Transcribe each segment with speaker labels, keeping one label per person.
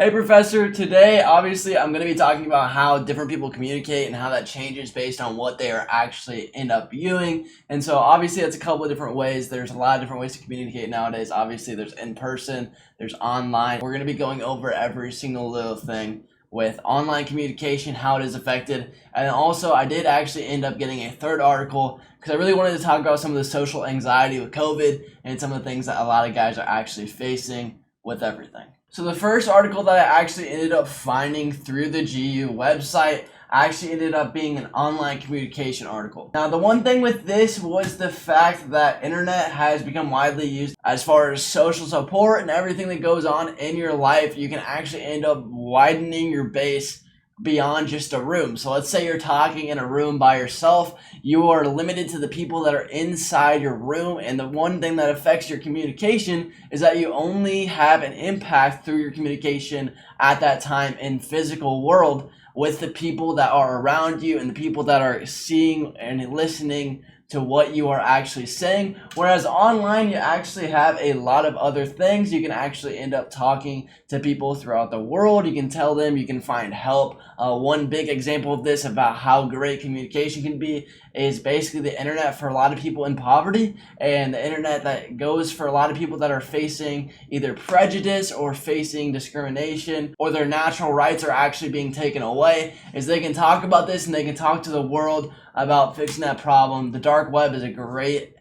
Speaker 1: Hey Professor, today obviously I'm going to be talking about how different people communicate and how that changes based on what they are actually end up viewing. And so obviously that's a couple of different ways. There's a lot of different ways to communicate nowadays. Obviously there's in person, there's online. We're going to be going over every single little thing with online communication, how it is affected. And then also I did actually end up getting a third article because I really wanted to talk about some of the social anxiety with COVID and some of the things that a lot of guys are actually facing with everything. So the first article that I actually ended up finding through the GU website actually ended up being an online communication article. Now the one thing with this was the fact that internet has become widely used as far as social support and everything that goes on in your life. You can actually end up widening your base beyond just a room. So let's say you're talking in a room by yourself, you are limited to the people that are inside your room, and the one thing that affects your communication is that you only have an impact through your communication at that time in physical world with the people that are around you and the people that are seeing and listening to what you are actually saying. Whereas online, you actually have a lot of other things. You can actually end up talking to people throughout the world. You can tell them, you can find help. One big example of this about how great communication can be is basically the internet for a lot of people in poverty, and the internet that goes for a lot of people that are facing either prejudice or facing discrimination, or their natural rights are actually being taken away, is they can talk about this and they can talk to the world about fixing that problem. The dark web is a great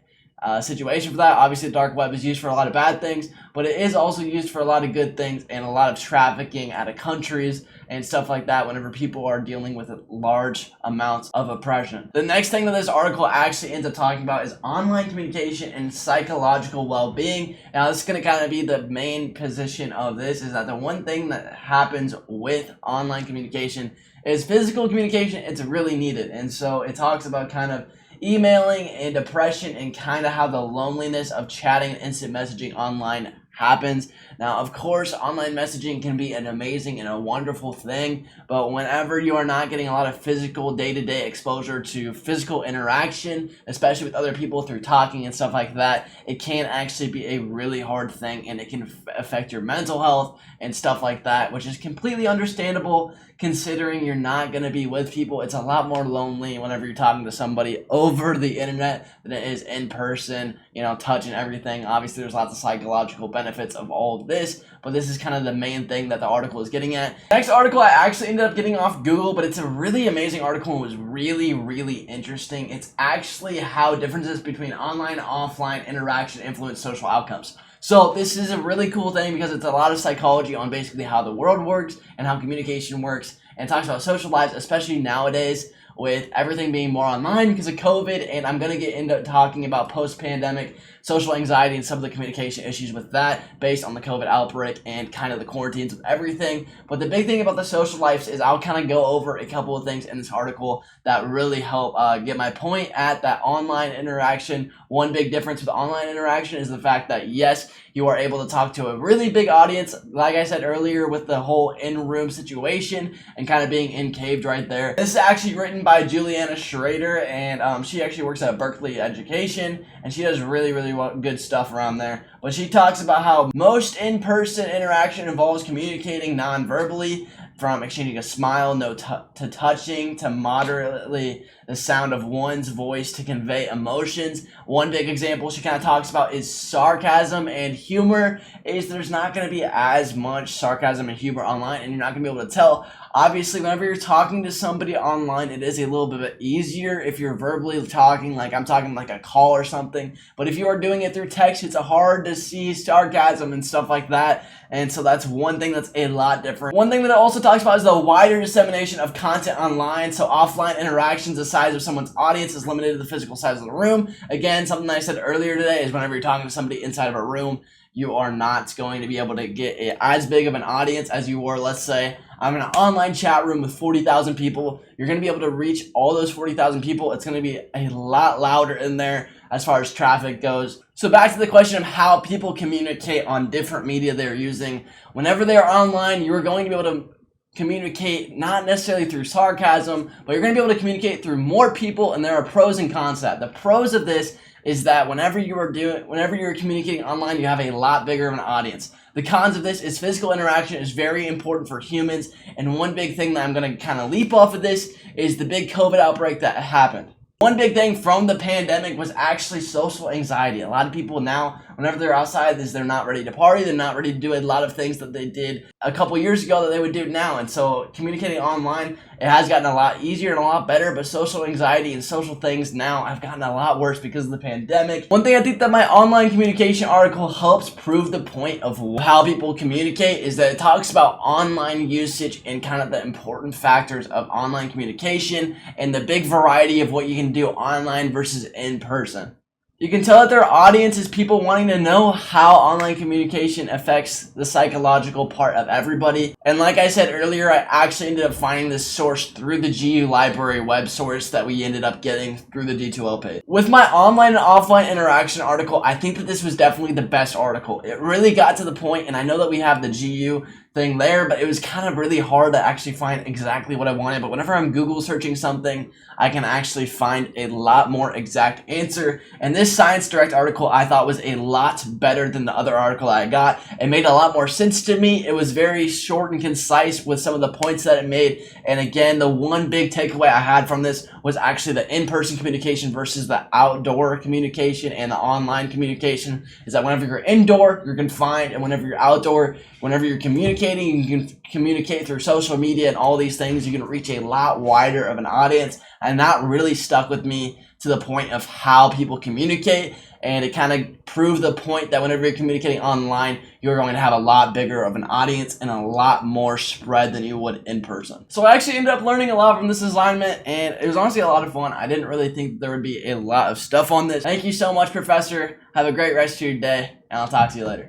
Speaker 1: situation for that. Obviously the dark web is used for a lot of bad things, but it is also used for a lot of good things and a lot of trafficking out of countries and stuff like that whenever people are dealing with large amounts of oppression. The next thing that this article actually ends up talking about is online communication and psychological well-being. Now this is going to kind of be the main position of this, is that the one thing that happens with online communication is physical communication. It's really needed. And so it talks about kind of emailing and depression and kind of how the loneliness of chatting and instant messaging online happens. Now, of course, online messaging can be an amazing and a wonderful thing, but whenever you are not getting a lot of physical day-to-day exposure to physical interaction, especially with other people through talking and stuff like that, it can actually be a really hard thing, and it can affect your mental health and stuff like that, which is completely understandable considering you're not going to be with people. It's a lot more lonely whenever you're talking to somebody over the internet than it is in person, touch and everything. Obviously, there's lots of psychological benefits of all of this, but this is kind of the main thing that the article is getting at. Next article I actually ended up getting off Google, but it's a really amazing article and was really, really interesting. It's actually how differences between online and offline interaction influence social outcomes. So this is a really cool thing because it's a lot of psychology on basically how the world works and how communication works, and it talks about social lives, especially nowadays with everything being more online because of COVID. And I'm going to get into talking about post-pandemic social anxiety and some of the communication issues with that based on the COVID outbreak and kind of the quarantines with everything. But the big thing about the social lives is I'll kind of go over a couple of things in this article that really help get my point at that online interaction. One big difference with online interaction is the fact that, yes, you are able to talk to a really big audience, like I said earlier, with the whole in-room situation and kind of being encaved right there. This is actually written by Juliana Schrader, and she actually works at Berkeley Education, and she does really, really good stuff around there. But she talks about how most in-person interaction involves communicating non-verbally, from exchanging a smile, to touching, to moderately the sound of one's voice to convey emotions. One big example she kind of talks about is sarcasm and humor. Is there's not going to be as much sarcasm and humor online, and you're not going to be able to tell. Obviously, whenever you're talking to somebody online, it is a little bit easier if you're verbally talking, like I'm talking like a call or something. But if you are doing it through text, it's hard to see sarcasm and stuff like that. And so that's one thing that's a lot different. One thing that it also talks about is the wider dissemination of content online. So offline interactions, the size of someone's audience is limited to the physical size of the room. Again, something that I said earlier today is whenever you're talking to somebody inside of a room, you are not going to be able to get as big of an audience as you were. Let's say I'm in an online chat room with 40,000 people. You're going to be able to reach all those 40,000 people. It's going to be a lot louder in there as far as traffic goes. So back to the question of how people communicate on different media they're using. Whenever they are online, you're going to be able to communicate not necessarily through sarcasm, but you're going to be able to communicate through more people, and there are pros and cons to that. The pros of this is that whenever you're communicating online, you have a lot bigger of an audience. The cons of this is physical interaction is very important for humans, and one big thing that I'm going to kind of leap off of this is the big COVID outbreak that happened. One big thing from the pandemic was actually social anxiety. A lot of people now, whenever they're outside, they're not ready to party. They're not ready to do a lot of things that they did a couple years ago that they would do now. And so communicating online, it has gotten a lot easier and a lot better, but social anxiety and social things now have gotten a lot worse because of the pandemic. One thing I think that my online communication article helps prove the point of how people communicate is that it talks about online usage and kind of the important factors of online communication and the big variety of what you can do online versus in person. You can tell that their audience is people wanting to know how online communication affects the psychological part of everybody. And like I said earlier, I actually ended up finding this source through the GU library web source that we ended up getting through the D2L page. With my online and offline interaction article, I think that this was definitely the best article. It really got to the point, and I know that we have the GU thing there, but it was kind of really hard to actually find exactly what I wanted. But whenever I'm Google searching something, I can actually find a lot more exact answer. And this Science Direct article I thought was a lot better than the other article I got. It made a lot more sense to me. It was very short and concise with some of the points that it made. And again, the one big takeaway I had from this was actually the in-person communication versus the outdoor communication and the online communication. Is that whenever you're indoor, you're confined, and whenever you're outdoor, whenever you're communicating, you can communicate through social media and all these things. You can reach a lot wider of an audience, and that really stuck with me to the point of how people communicate, and it kind of proved the point that whenever you're communicating online, you're going to have a lot bigger of an audience and a lot more spread than you would in person. So I actually ended up learning a lot from this assignment, and it was honestly a lot of fun. I didn't really think there would be a lot of stuff on this. Thank you so much, Professor. Have a great rest of your day, and I'll talk to you later.